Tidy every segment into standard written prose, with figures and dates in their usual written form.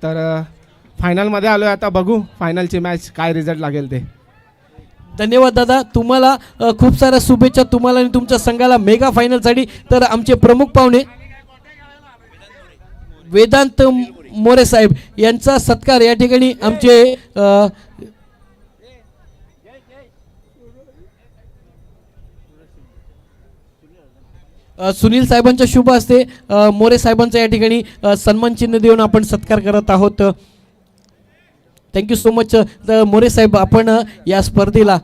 तर फायनलमध्ये आलो आहे. आता बघू फायनलची मॅच काय रिझल्ट लागेल ते. धन्यवाद दादा, तुम्हाला खूप साऱ्या शुभेच्छा तुम्हाला आणि तुमच्या संघाला मेगा फायनलसाठी. तर आमचे प्रमुख पाहुणे वेदांत मोरे साहेब यांचा सत्कार या ठिकाणी आमचे सुनील साहेबांच्या शुभ हस्ते मोरे साहेबांचा या ठिकाणी सन्मान चिन्ह देऊन आपण सत्कार करत आहोत. थँक्यू सो मच मोरे साहेब, आपण या स्पर्धेला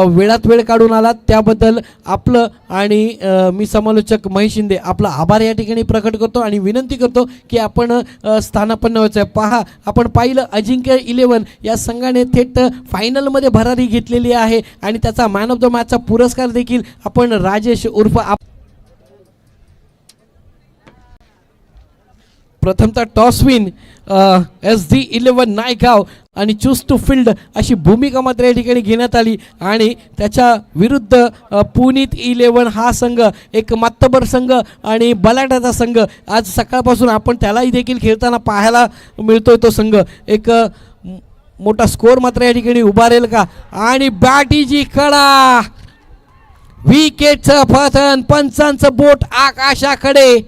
वेळात वेळ काढून आलात त्याबद्दल आपलं आणि मी समालोचक महेश शिंदे आपला आभार या ठिकाणी प्रकट करतो आणि विनंती करतो की आपण स्थानापन्न व्हायचं आहे. पहा, आपण पाहिलं अजिंक्य 11 या संघाने थेट फायनलमध्ये भरारी घेतलेली आहे आणि त्याचा मॅन ऑफ द मॅचचा पुरस्कार देखील आपण राजेश उर्फ प्रथमतः टॉस विन SD11 नायगाव आणि चूज टू फील्ड अशी भूमिका मात्र या ठिकाणी घेण्यात आली आणि त्याच्या विरुद्ध पुनीत 11 हा संघ एक मातबर संघ आणि बलाढ्याचा संघ. आज सकाळपासून आपण त्यालाही देखील खेळताना पाहायला मिळतोय. तो संघ एक मोठा स्कोअर मात्र या ठिकाणी उभारेल का. आणि बॅटीची कडा, विकेटचं पतन, पंचांचं बोट आकाशाकडे.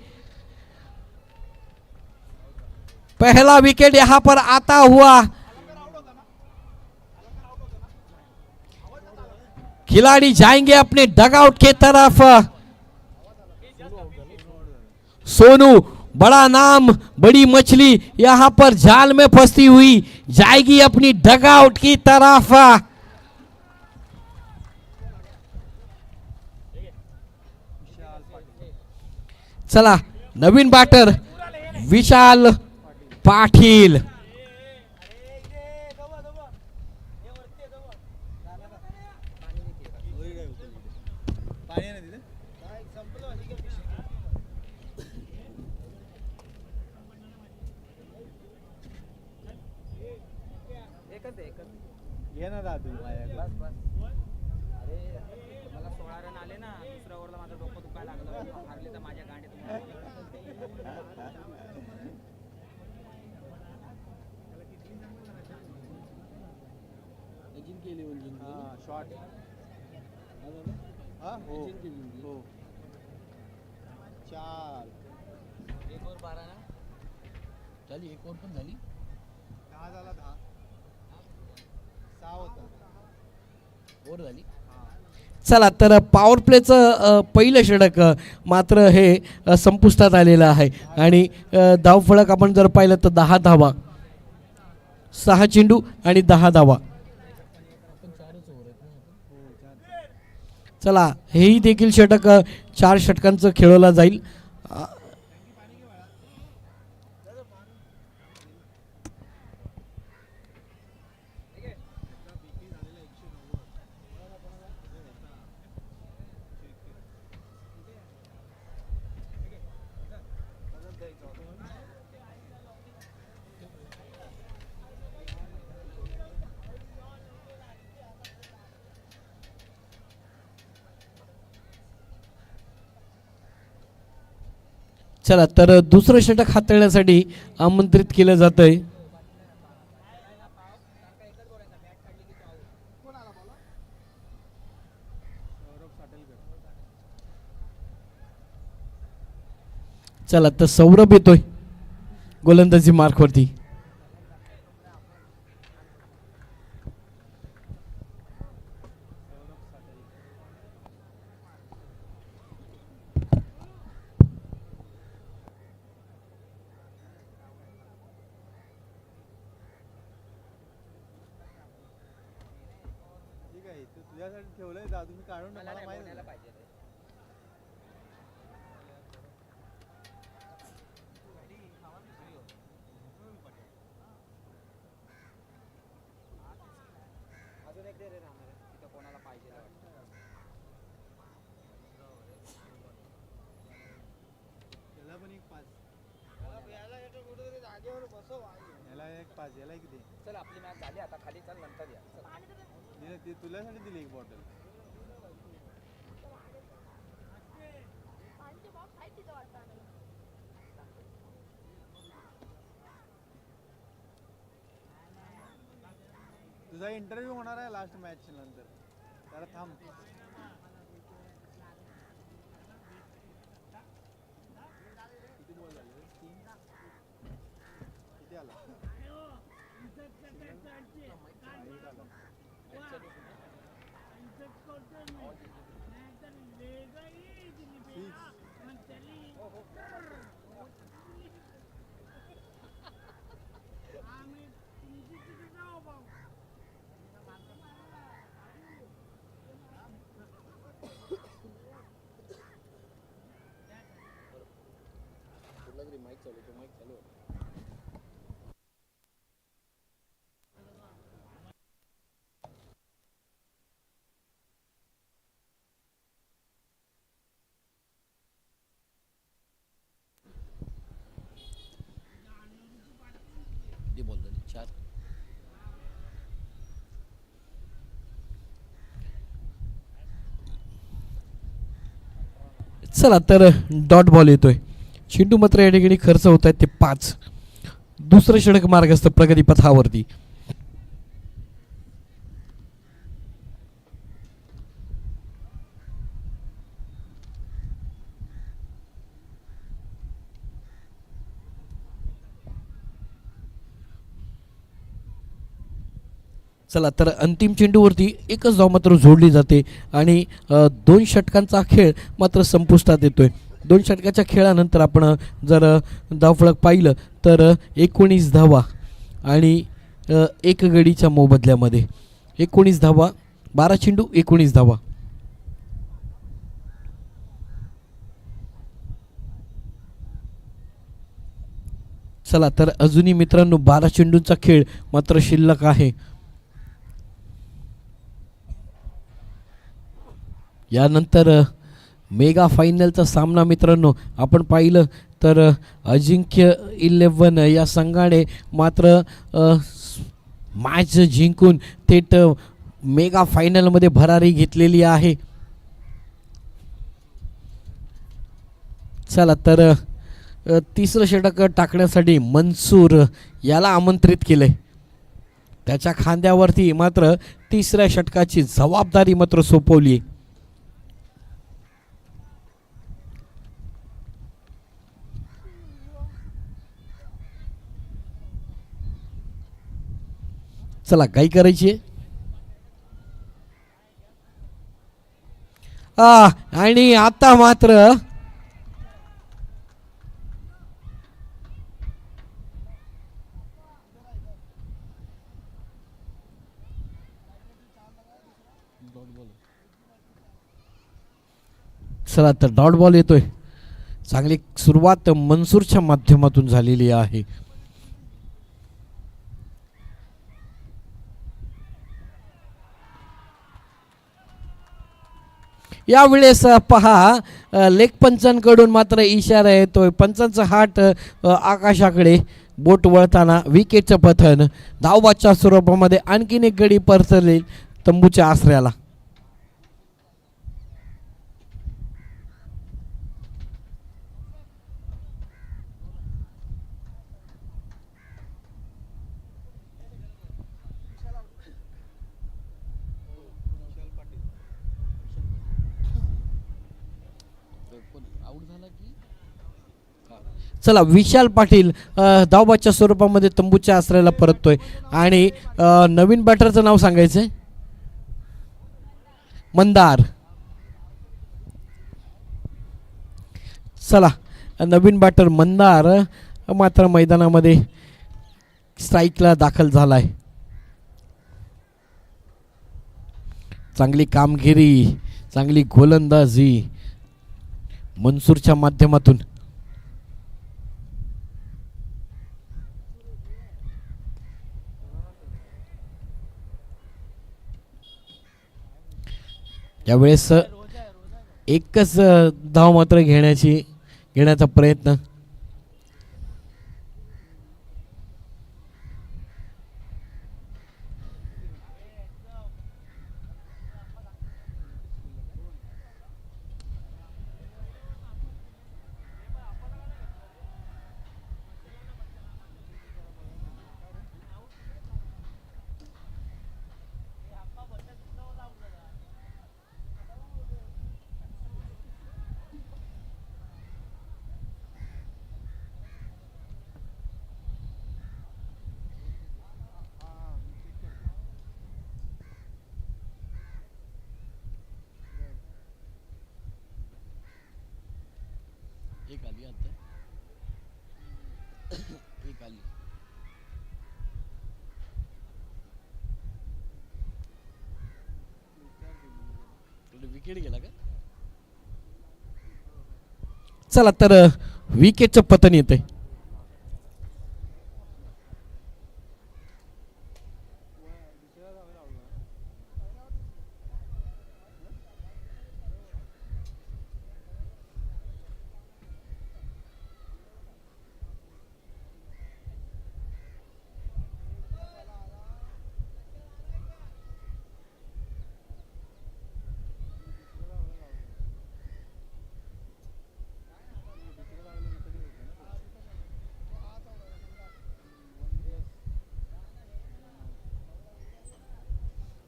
पहला विकेट यहाँ पर आता हुआ. खिलाड़ी जाएंगे अपने डगआउट के तरफ. सोनू, बड़ा नाम बड़ी मछली, यहां पर जाल में फंसी हुई, जाएगी अपनी डगआउट की तरफ. चला, नवीन बॅटर विशाल पाटील. ये ना दादू बस बस. अरे मला 16 रन आले ना, दुसऱ्या ओव्हरला माझं डोकं दुखायला लागलं, हारले तर माझ्या गांडीत. शॉट हो हो 4 एक ओव्हर 12 ना झाली, एक ओव्हर पण झाली. 10 झाला, 10 6 होता ओव्हर झाली. चला, तर पॉवर प्लेचं पहिलं षटक मात्र हे संपुष्टात आलेलं आहे आणि धावफलक आपण जर पाहिलं तर 10 धावा, 6 चेंडू आणि 10 धावा. चला, हेही देखील षटक 4 षटकांचं खेळवलं जाईल. चला, तर दुसरं षटक हाताळण्यासाठी आमंत्रित केलं जातंय. चला, तर सौरभ येतोय गोलंदाजी मार्कवरती. ठीक आहे, तू तुझ्यासाठी ठेवलंय दादू, मी काढून मला माहिती बोलायला पाहिजे. अजून एक दे रे राहणार, तिथं कोणाला पाहिजे. याला पण एक 5, याला एक 5, याला एक दे. चल, आपली मॅच झाली आता, खाली चल, नंतर या. तुझ्यासाठी दिली एक बॉटल. तुझा इंटरव्ह्यू होणार आहे लास्ट मॅच नंतर, जरा थांब. किती बॉल झाले? 3. किती आला? 8 आला. चला तर डॉट बॉल येतोय. चेंडू मात्र या ठिकाणी खर्च होत आहेत ते 5. दुसरं षटक मार्गस्थ प्रगतीपथावरती. चला तर अंतिम चेंडूवरती एकच धाव मात्र जोडली जाते आणि 2 षटकांचा खेळ मात्र संपुष्टात येतोय. 2 षटकाच्या खेळानंतर आपण जर धावफलक पाहिलं तर 19 धावा आणि 1 गडीच्या मोबदल्यामध्ये 19 धावा, 12 चेंडू 19 धावा. चला तर अजूनही मित्रांनो 12 चेंडूंचा खेळ मात्र शिल्लक आहे. यानंतर मेगा फायनलचा सामना मित्रांनो आपण पाहिलं तर अजिंक्य 11 या संघाने मात्र मॅच जिंकून थेट मेगा फायनलमध्ये भरारी घेतलेली आहे. चला तर तिसरं षटक टाकण्यासाठी मनसूर याला आमंत्रित केलंय. त्याच्या खांद्यावरती मात्र तिसऱ्या षटकाची जबाबदारी मात्र सोपवली. चला काय करायची आणि आता मात्र चला तर डॉट बॉल येतोय. चांगली सुरुवात मनसूरच्या माध्यमातून झालेली आहे. यावेळेस पहा लेग पंचांकडून मात्र इशारा येतोय. पंचांचा हात आकाशाकडे बोट वळताना विकेटचं पतन. धावबादच्या स्वरूपामध्ये आणखीन एक गडी परतले तंबूच्या आसऱ्याला. चला विशाल पाटील धावबादच्या स्वरूपामध्ये तंबूच्या आसऱ्याला परततोय आणि नवीन बॅटरचं नाव सांगायचंय मंदार. चला नवीन बॅटर मंदार मात्र मैदानामध्ये स्ट्राईकला दाखल झालाय. चांगली कामगिरी, चांगली गोलंदाजी मनसूरच्या माध्यमातून. यावेळेस एकच धाव मात्र घेण्याचा प्रयत्न. एक आली आता एक आली विकेट गेला का चला तर विकेटचं पतन येतंय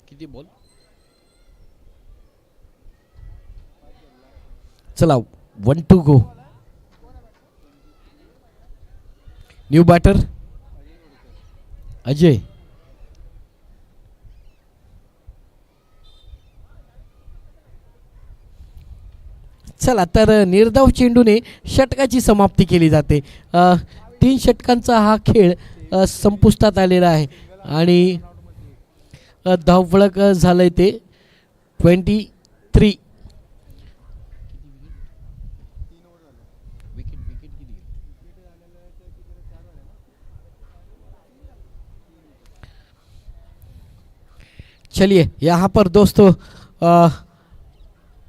किती बॉल चला 1-2 गो न्यू बॅटर अजय चला तर निर्धाव चेंडूने षटकाची समाप्ती केली जाते 3 षटकांचा हा खेळ संपुष्टात आलेला आहे आणि धावफलक झालंय ते 23 चलिए यहाँ पर दोस्तों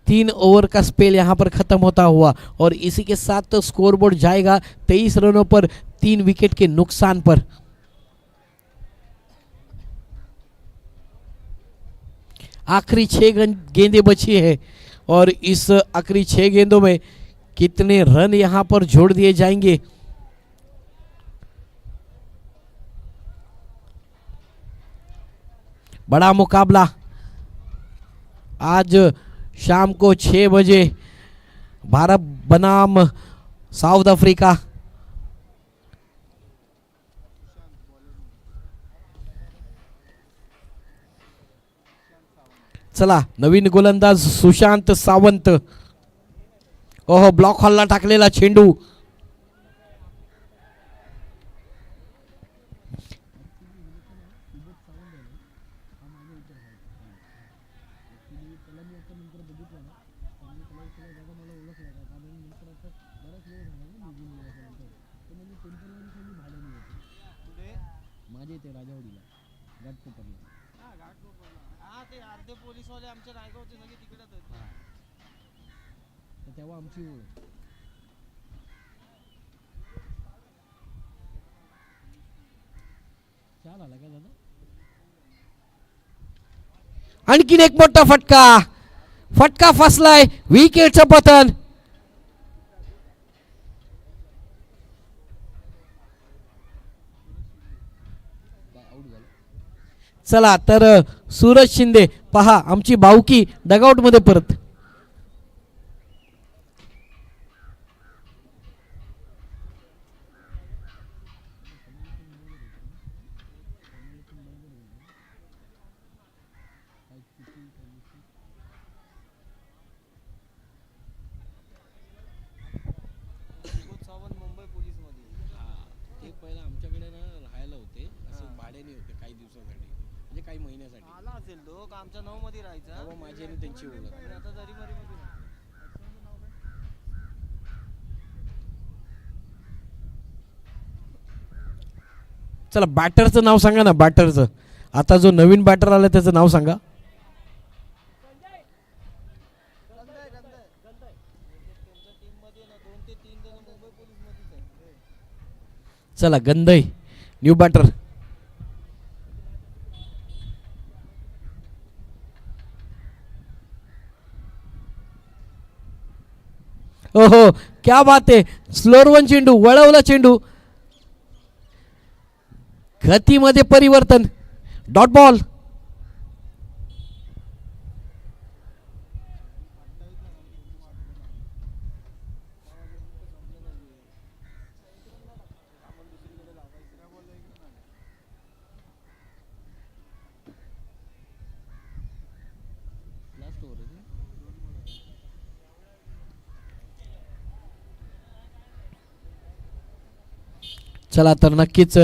3 ओवर का स्पेल यहाँ पर खत्म होता हुआ और इसी के साथ तो स्कोरबोर्ड जाएगा 23 रनों पर 3 विकेट के नुकसान पर आखिरी 6 गेंदें बची है और इस आखिरी 6 गेंदों में कितने रन यहाँ पर जोड़ दिए जाएंगे बड़ा मुकाबला आज शाम को 6 बजे भारत बनाम साउथ अफ्रीका चला नवीन गोलंदाज सुशांत सावंत ओहो ब्लॉक हॉलला टाकलेला चेंडू ते अर्धे पोलीसवाले आमच्या रायगावचे सगळे तिकडेच आहेत तेव्हा आमची आणखीन एक मोठा फटका फसलाय विकेटचं पतन चला तर सूरज शिंदे पहा आमची बावकी डगआउट मध्ये परत मुंबई पोलीस मध्ये ते पहिला आमच्याकडे ना राहायला होते असं भाड्याने होते काही दिवसासाठी म्हणजे काही महिन्यासाठी आला असेल तो का आमच्या 9 मध्ये राहायचा तेव्हा माझी आणि त्यांची ओळख आणि आता दरीमरी मध्ये चला बॅटरचं नाव सांगा ना बॅटरचं आता जो नवीन बॅटर आला त्याचं नाव सांगा चला गंधई न्यू बॅटर ओहो क्या बात आहे स्लोअर वन चेंडू वळवला चेंडू गतीमध्ये परिवर्तन डॉट बॉल चला तर नक्कीच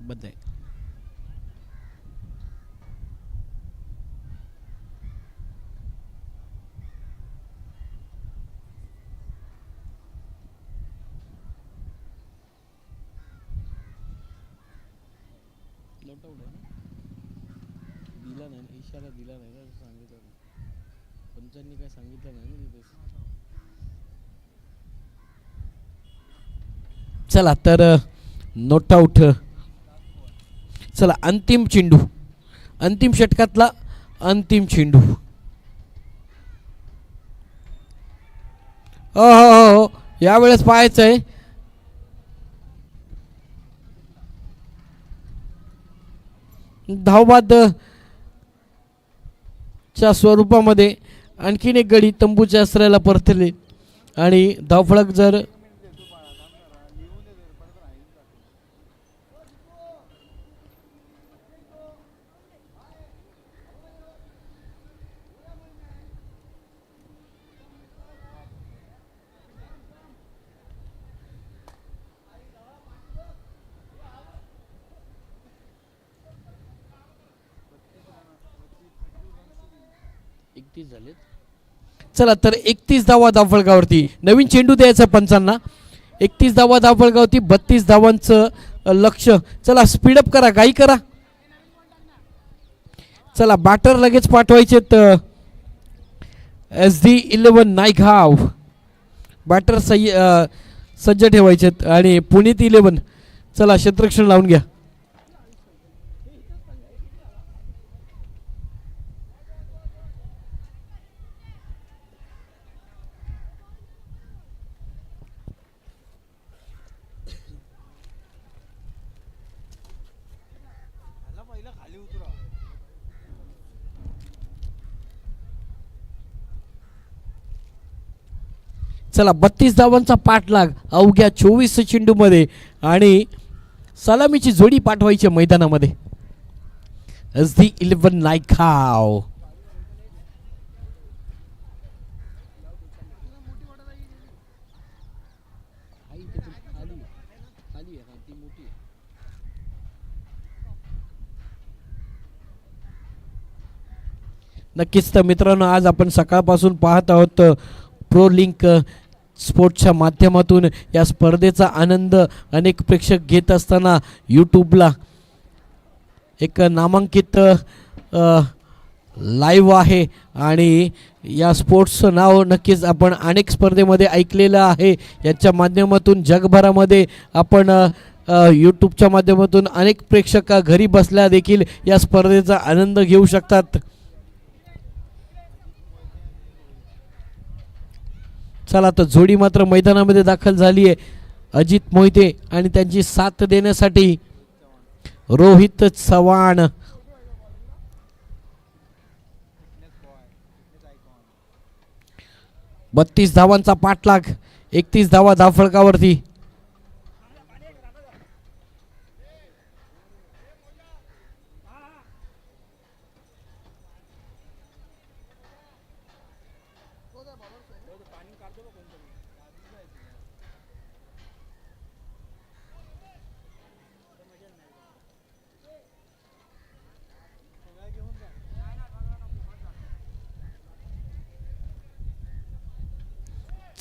बंद आहे. दिला नाही ना, इशारा दिला नाही ना, सांगितलं पंचांनी काय सांगितलं नाही ना तिथे. चला तर नोट आउट. चला अंतिम चेंडू, अंतिम षटकातला अंतिम चेंडू. हो यावेळेस पाहायचं आहे. धावबाद च्या स्वरूपामध्ये आणखीन एक गडी तंबूच्या आश्रयाला परतले आणि धावफलक जर झाले. चला तर 31 धावा धावफलकावरती. नवीन चेंडू द्यायचा पंचांना. 31 धावा धावफलकावरती, 32 धावांचं लक्ष. चला स्पीडअप करा, काही करा. चला बॅटर लगेच पाठवायचे. SD11 नायगाव बॅटर सज्ज ठेवायचे आणि पुणेत 11. चला क्षेत्ररक्षण लावून घ्या. पहिला खाली उतरा. चला 32 धावांचा पाठलाग अवघ्या 24 चेंडूमध्ये आणि सलामीची जोडी पाठवायची मैदानामध्ये. SD11 नायगाव. नक्कीच तर मित्रांनो, आज आपण सकाळपासून पाहत आहोत प्रो लिंक स्पोर्ट्सच्या माध्यमातून या स्पर्धेचा आनंद अनेक प्रेक्षक घेत असताना यूट्यूबला एक नामांकित लाईव्ह आहे आणि या स्पोर्ट्सचं नाव नक्कीच आपण अनेक स्पर्धेमध्ये ऐकलेलं आहे. याच्या माध्यमातून जगभरामध्ये आपण यूट्यूबच्या माध्यमातून अनेक प्रेक्षक घरी बसल्या देखील या स्पर्धेचा आनंद घेऊ शकतात. चला तर जोडी मात्र मैदानामध्ये दाखल झाली आहे. अजित मोहिते आणि त्यांची साथ देण्यासाठी रोहित चव्हाण. बत्तीस धावांचा पाठलाग, 31 धावा धावफलकावरती.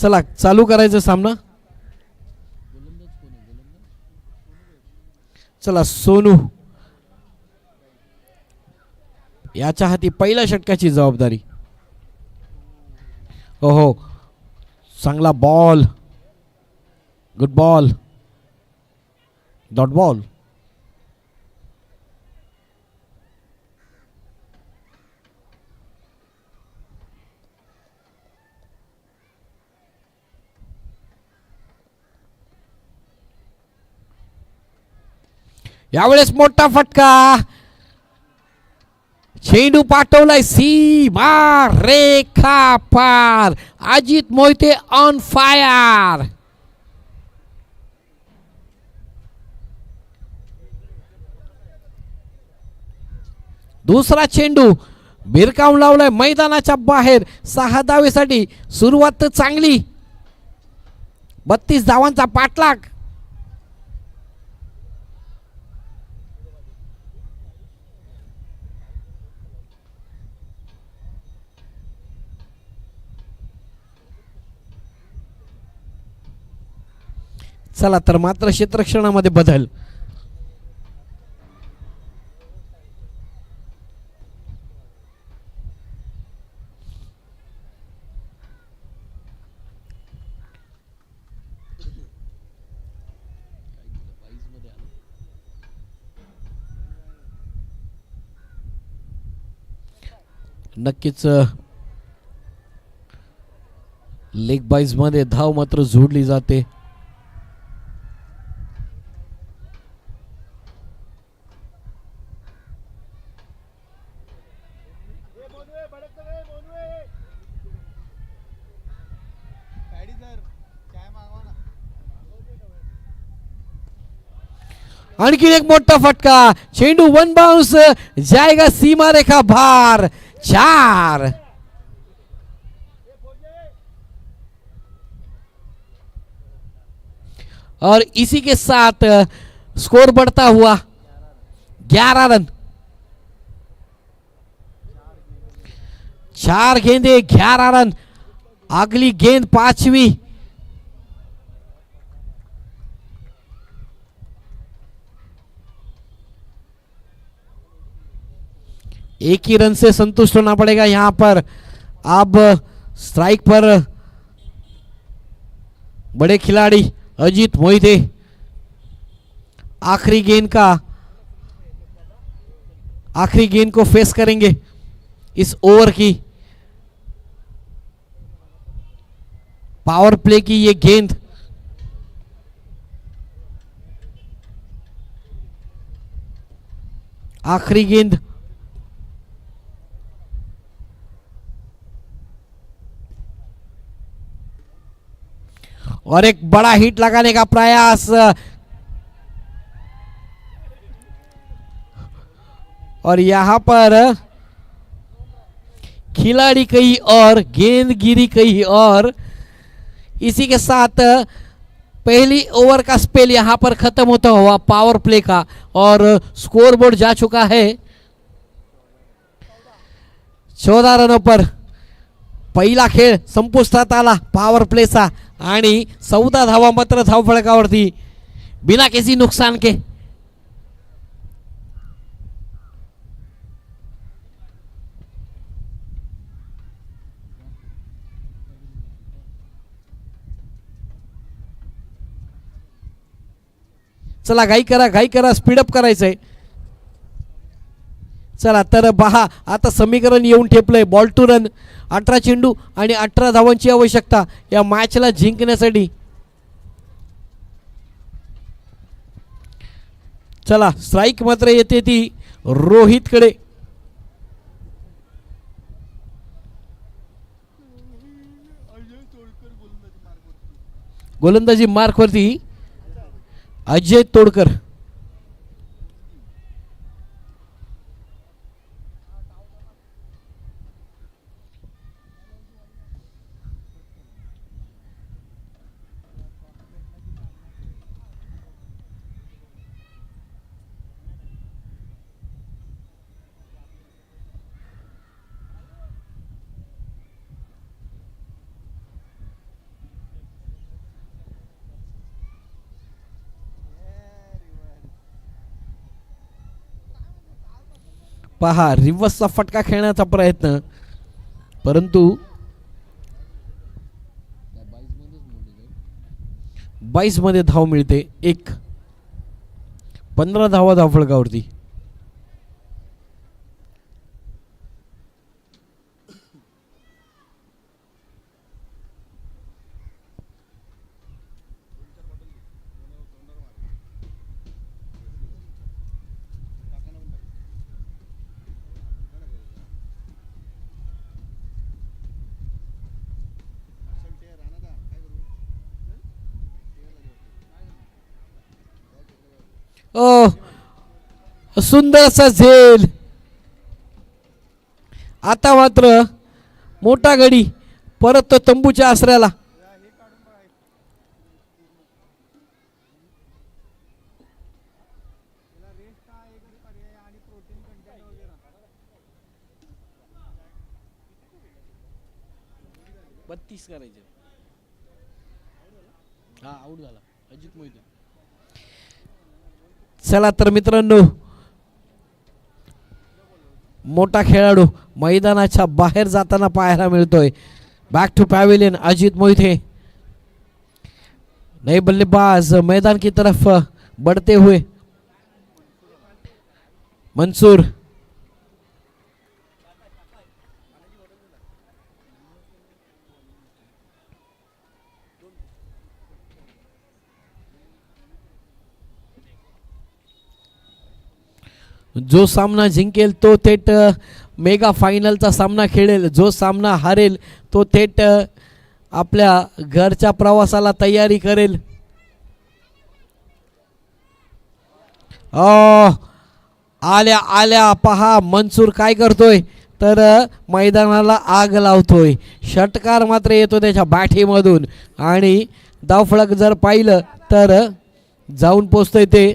चला चालू करायचं सामना. चला सोनू याच्या हाती पहिल्या षटकाची जबाबदारी. हो चांगला ball, good ball, dot ball. यावेळेस मोठा फटका. चेंडू पाठवलाय सीमा रेखा पार. Ajit Mohite on fire. दुसरा चेंडू भिरकावून लावलाय मैदानाच्या बाहेर. 6 धावेसाठी सुरुवात तर चांगली. 32 धावांचा पाठलाग. चला तर मात्र क्षेत्ररक्षणामध्ये बदल. नक्कीच लेग बाईज मध्ये धाव मात्र जोडली जाते. पॅडी सर काय मागवा ना. आणखी एक मोठा फटका. चेंडू वन बाउंस जाएगा सीमा रेखा बाहर. 4. और इसी के साथ स्कोर बढ़ता हुआ 11 रन. 4 गेंदे 11 रन. अगली गेंद 5वीं. एक ही रन से संतुष्ट होना पड़ेगा यहां पर. अब स्ट्राइक पर बड़े खिलाड़ी अजीत मोहिते. आखिरी गेंद को फेस करेंगे इस ओवर की. पावर प्ले की ये गेंद. आखिरी गेंद. और एक बड़ा हिट लगाने का प्रयास. और यहां पर खिलाड़ी कहीं और, गेंदगिरी कहीं और. इसी के साथ पहली ओवर का स्पेल यहां पर खत्म होता हुआ पावर प्ले का. और स्कोरबोर्ड जा चुका है 14 रनों पर. पहिला खेळ संपुष्टात आला पॉवर प्लेचा. आणि 14 धावा मात्र धावफलकावरती बिना किसी नुकसान के. चला घाई करा स्पीडअप करायचंय. चला तर पहा आता समीकरण येऊन ठेपलंय. Ball to run. 18 चेंडू आणि 18 धावांची आवश्यकता या मॅचला जिंकण्यासाठी. चला स्ट्राइक मात्र येते ती रोहितकडे. गोलंदाजी मार्कवरती अजय तोडकर. पहा रिव्हर्सचा फटका खेळण्याचा प्रयत्न, परंतु 22 मध्ये धाव मिळते. 15 धावा धावफलकावरती. सुंदर असा झेल. आता मात्र मोठा गडी परत तंबूच्या आसऱ्याला. बत्तीस करायचे. हा आउट झाला अजित मोहिते. चला तर मित्रांनो, मोठा खेळाडू मैदानाच्या बाहेर जाताना पाहायला मिळतोय. Back to pavilion Ajit Mohite. नए बल्लेबाज मैदान की तरफ बढ़ते हुए मंसूर. जो सामना जिंकेल तो थेट मेगा फायनलचा सामना खेळेल. जो सामना हारेल तो थेट आपल्या घरच्या प्रवासाला तयारी करेल. आल्या आल्या पहा मनसूर काय करतोय तर मैदानाला आग लावतोय. षटकार मात्र येतो त्याच्या बॅटीमधून आणि धावफलक जर पाहिलं तर जाऊन पोचतोय ते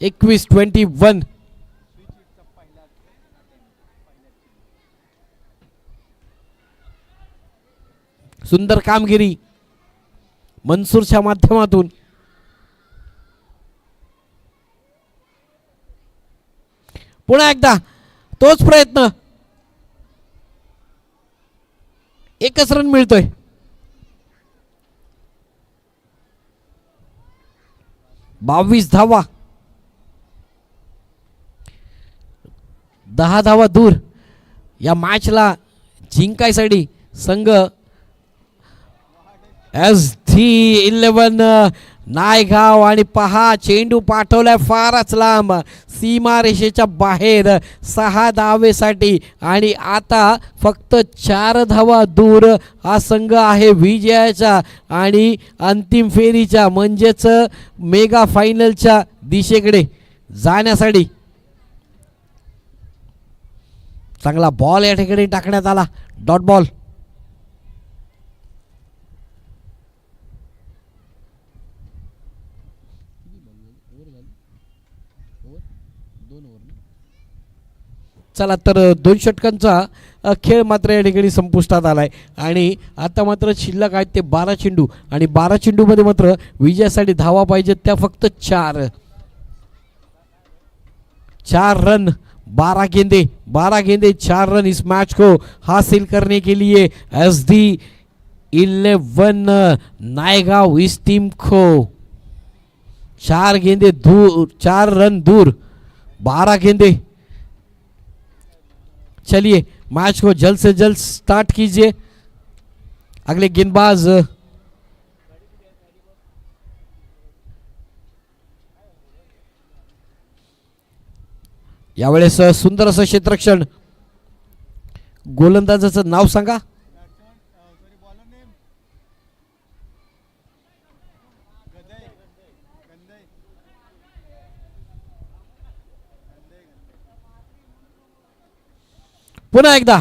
21-21. सुंदर कामगिरी मनसूरच्या माध्यमातून. पुन्हा एकदा तोच प्रयत्न. एकच रन मिळतोय. बावीस धावा, 10 धावा दूर. या मॅचला जिंकायसाठी संघ SD11 नायगाव. आणि पहा चेंडू पाठवलाय फारच लांब सीमारेषेच्या बाहेर 6 धावेसाठी. आणि आता फक्त 4 धावा दूर हा संघ आहे विजयाच्या आणि अंतिम फेरीच्या म्हणजेच मेगा फायनलच्या दिशेकडे जाण्यासाठी. चांगला बॉल या ठिकाणी टाकण्यात आला. Dot ball. चला तर 2 षटकांचा खेळ मात्र या ठिकाणी संपुष्टात आलाय. आणि आता मात्र शिल्लक आहेत ते 12 चेंडू. आणि 12 चेंडूमध्ये मात्र विजयासाठी धावा पाहिजेत त्या फक्त 4 रन. 12 गेंदे 4 रन इस मैच को हासिल करने के लिए SD11 नायगांव इस टीम को 4 गेंदे दूर, 4 रन दूर, 12 गेंदे. चलिए मैच को जल्द से जल्द स्टार्ट कीजिए. अगले गेंदबाज यावेळेस सुंदर असं क्षेत्ररक्षण. गोलंदाजाचं नाव सांगा. पुन्हा एकदा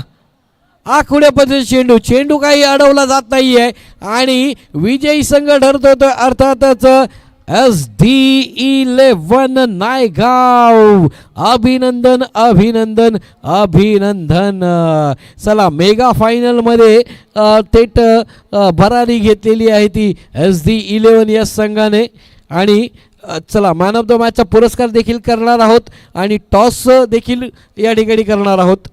आखुड्या पद्धतीने चेंडू काही अडवला जात नाहीये आणि विजयी संघ ठरतो अर्थातच SD11 नायगाव. अभिनंदन अभिनंदन अभिनंदन. चला मेगा फायनल मध्ये थेट भरारी घेतलेली आहे ती SD11 या संघाने. आणि चला मॅन ऑफ द मॅचचा पुरस्कार देखील करणार आहोत आणि टॉस देखील या ठिकाणी करणार आहोत.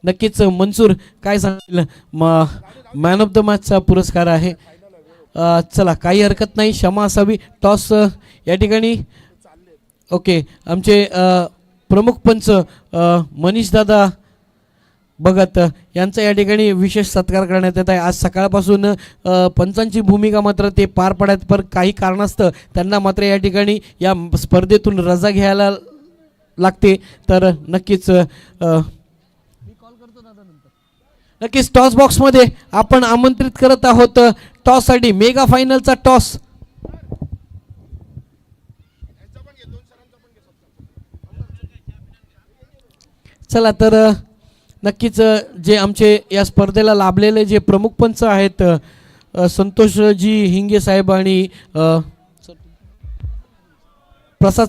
नक्कीच मनसूर काय सांगेल मॅन ऑफ द मॅचचा पुरस्कार आहे. चला काही हरकत नाही, क्षमा असावी. टॉस या ठिकाणी ओके. आमचे प्रमुख पंच मनीष दादा भगत यांचा या ठिकाणी विशेष सत्कार करण्यात येत आहे. आज सकाळपासून पंचांची भूमिका मात्र ते पार पडत, पण काही कारणास्तव त्यांना मात्र या ठिकाणी या स्पर्धेतून रजा घ्यायला लागते. तर नक्कीच नक्कीच टॉस बॉक्समध्ये आपण आमंत्रित करत आहोत टॉससाठी. Mega फायनलचा toss. चला तर नक्कीच जे आमचे या स्पर्धेला लाभलेले जे प्रमुख पंच आहेत संतोषजी हिंगे साहेब आणि प्रसाद